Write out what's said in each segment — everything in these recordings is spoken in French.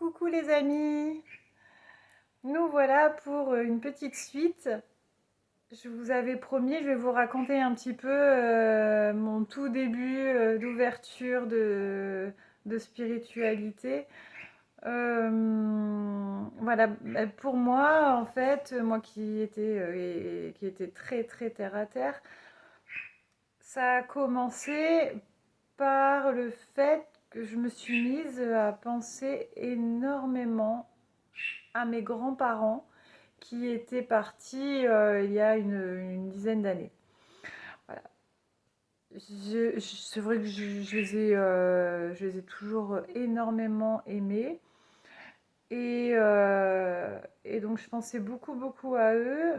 Coucou les amis, nous voilà pour une petite suite. Je vous avais promis, je vais vous raconter un petit peu mon tout début d'ouverture de spiritualité. Voilà, pour moi en fait, moi qui était très très terre à terre, ça a commencé par le fait que je me suis mise à penser énormément à mes grands-parents qui étaient partis il y a une dizaine d'années. Voilà. C'est vrai que je les ai toujours énormément aimés. Et donc je pensais beaucoup beaucoup à eux.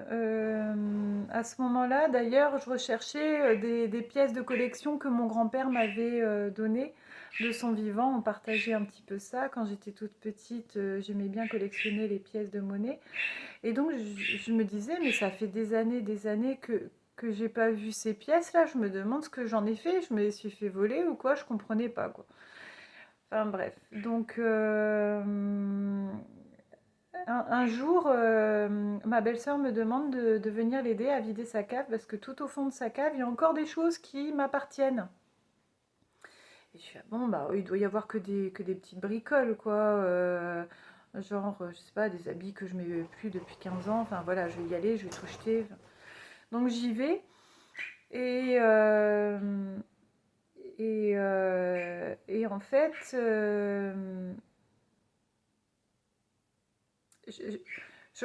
À ce moment-là, d'ailleurs, je recherchais des pièces de collection que mon grand-père m'avait données de son vivant. On partageait un petit peu ça. Quand j'étais toute petite, j'aimais bien collectionner les pièces de monnaie. Et donc je me disais, mais ça fait des années que j'ai pas vu ces pièces-là. Je me demande ce que j'en ai fait. Je me les suis fait voler ou quoi. Je comprenais pas quoi. Enfin bref. Donc un jour, ma belle-sœur me demande de venir l'aider à vider sa cave parce que tout au fond de sa cave, il y a encore des choses qui m'appartiennent. Et je suis ah bon, bah oui, il doit y avoir que des petites bricoles, quoi. Genre, je sais pas, des habits que je mets plus depuis 15 ans. Enfin voilà, je vais y aller, je vais tout jeter. Donc j'y vais. Et, euh, et en fait, je-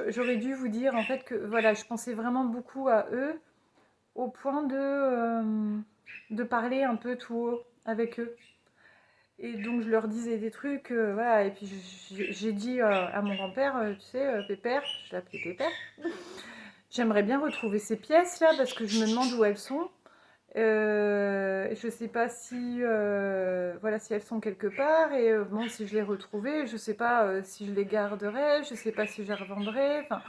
j'aurais dû vous dire en fait que voilà, je pensais vraiment beaucoup à eux au point de parler un peu tout haut avec eux. Et donc je leur disais des trucs, voilà, et puis j'ai dit à mon grand-père, tu sais, Pépère, je l'appelais Pépère, j'aimerais bien retrouver ces pièces-là parce que je me demande où elles sont. Je sais pas si, voilà, si elles sont quelque part, et bon, si je les retrouvais, je sais pas si je les garderais, je sais pas si je les revendrais, enfin,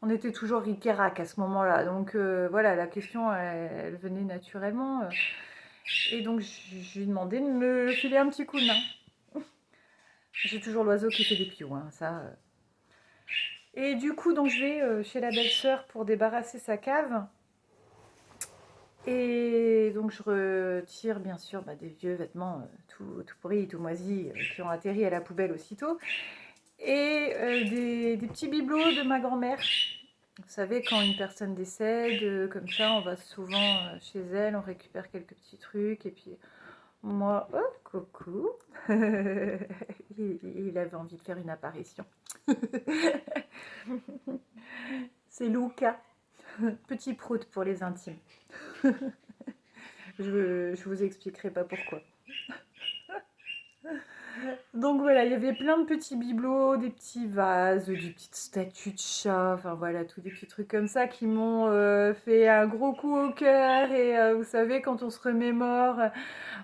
on était toujours ric-rac à ce moment-là, donc voilà, la question, elle venait naturellement. Et donc, je lui ai demandé de me filer un petit coup de main. J'ai toujours l'oiseau qui fait des pious, hein, ça. Et du coup, donc, je vais chez la belle-sœur pour débarrasser sa cave. Et donc, je retire, bien sûr, bah, des vieux vêtements tout pourris, tout moisis, qui ont atterri à la poubelle aussitôt. Et des petits bibelots de ma grand-mère. Vous savez, quand une personne décède, comme ça, on va souvent chez elle, on récupère quelques petits trucs, et puis moi, oh, coucou. Il avait envie de faire une apparition. C'est Luca, petit prout pour les intimes. Je vous expliquerai pas pourquoi. Donc voilà, il y avait plein de petits bibelots, des petits vases, des petites statues de chats, enfin voilà, tous des petits trucs comme ça qui m'ont fait un gros coup au cœur. Et vous savez, quand on se remémore,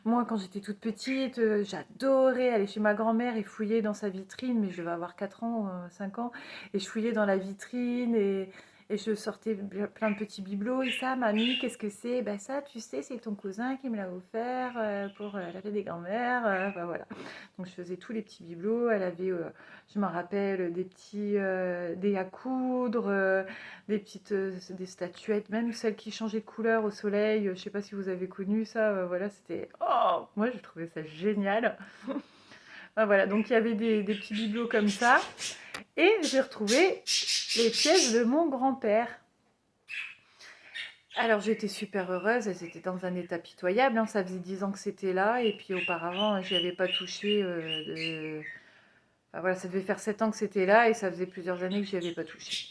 moi quand j'étais toute petite, j'adorais aller chez ma grand-mère et fouiller dans sa vitrine, mais je devais avoir 4 ans, 5 ans, et je fouillais dans la vitrine et je sortais plein de petits bibelots. Et ça, mamie, qu'est-ce que c'est? Ben ça, tu sais, c'est ton cousin qui me l'a offert pour la fête des grand-mères. Enfin voilà. Donc je faisais tous les petits bibelots. Elle avait, je me rappelle, des petits dés à coudre, des petites des statuettes, même celles qui changeaient de couleur au soleil. Je sais pas si vous avez connu ça. Voilà, c'était oh, moi je trouvais ça génial. Voilà, donc il y avait des petits bibelots comme ça. Et j'ai retrouvé les pièces de mon grand-père. Alors j'étais super heureuse, elles étaient dans un état pitoyable, hein. Ça faisait 10 ans que c'était là, et puis auparavant, j'y avais pas touché enfin, voilà, ça devait faire 7 ans que c'était là, et ça faisait plusieurs années que j'y avais pas touché.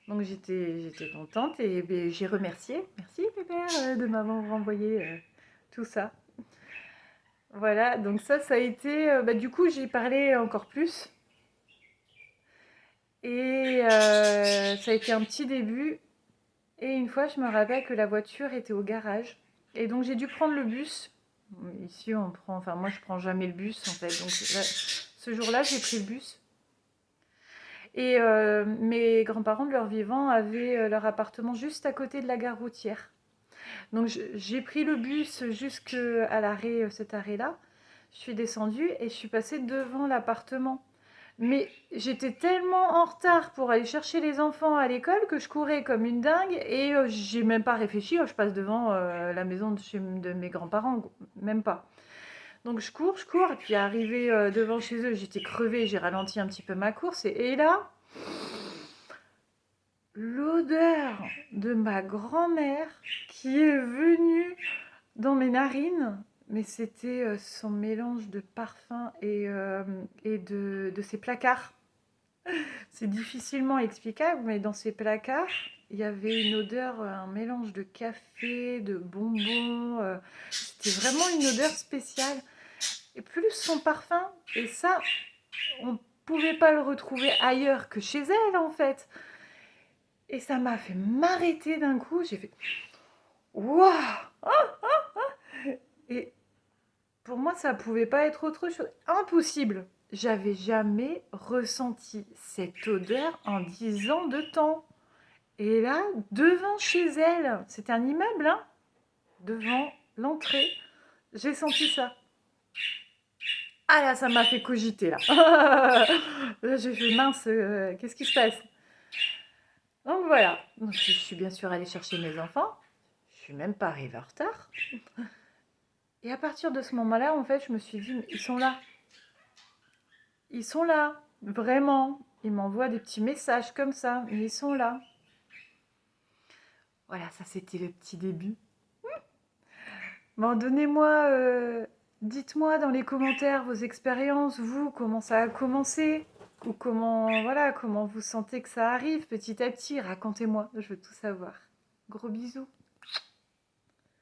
Donc j'étais contente, et ben, j'ai remercié. Merci Pépère de m'avoir renvoyé tout ça. Voilà, donc ça a été... bah, du coup, j'y parlais encore plus. Et ça a été un petit début. Et une fois, je me rappelle que la voiture était au garage. Et donc, j'ai dû prendre le bus. Ici, on prend... Enfin, moi, je prends jamais le bus, en fait. Donc, là, ce jour-là, j'ai pris le bus. Et mes grands-parents, de leur vivant, avaient leur appartement juste à côté de la gare routière. Donc, j'ai pris le bus jusqu'à l'arrêt, cet arrêt-là. Je suis descendue et je suis passée devant l'appartement. Mais j'étais tellement en retard pour aller chercher les enfants à l'école que je courais comme une dingue et j'ai même pas réfléchi, je passe devant la maison de mes grands-parents, même pas. Donc je cours, et puis arrivé devant chez eux, j'étais crevée, j'ai ralenti un petit peu ma course, et là, l'odeur de ma grand-mère qui est venue dans mes narines, mais c'était son mélange de parfum et de ses placards. C'est difficilement explicable, mais dans ces placards, il y avait une odeur, un mélange de café, de bonbons. C'était vraiment une odeur spéciale. Et plus son parfum, et ça, on ne pouvait pas le retrouver ailleurs que chez elle, en fait. Et ça m'a fait m'arrêter d'un coup. J'ai fait waouh! Et pour moi, ça pouvait pas être autre chose. Impossible. J'avais jamais ressenti cette odeur en 10 ans de temps. Et là, devant chez elle, c'était un immeuble, hein, devant l'entrée, j'ai senti ça. Ah là, ça m'a fait cogiter là. Là, j'ai fait mince, qu'est-ce qui se passe? Donc voilà. Donc, je suis bien sûr allée chercher mes enfants. Je suis même pas arrivée en retard. Et à partir de ce moment-là, en fait, je me suis dit, mais ils sont là. Ils sont là. Vraiment. Ils m'envoient des petits messages comme ça, mais ils sont là. Voilà, ça c'était le petit début. Bon, donnez-moi, dites-moi dans les commentaires vos expériences, vous, comment ça a commencé, ou comment, voilà, comment vous sentez que ça arrive petit à petit. Racontez-moi, je veux tout savoir. Gros bisous.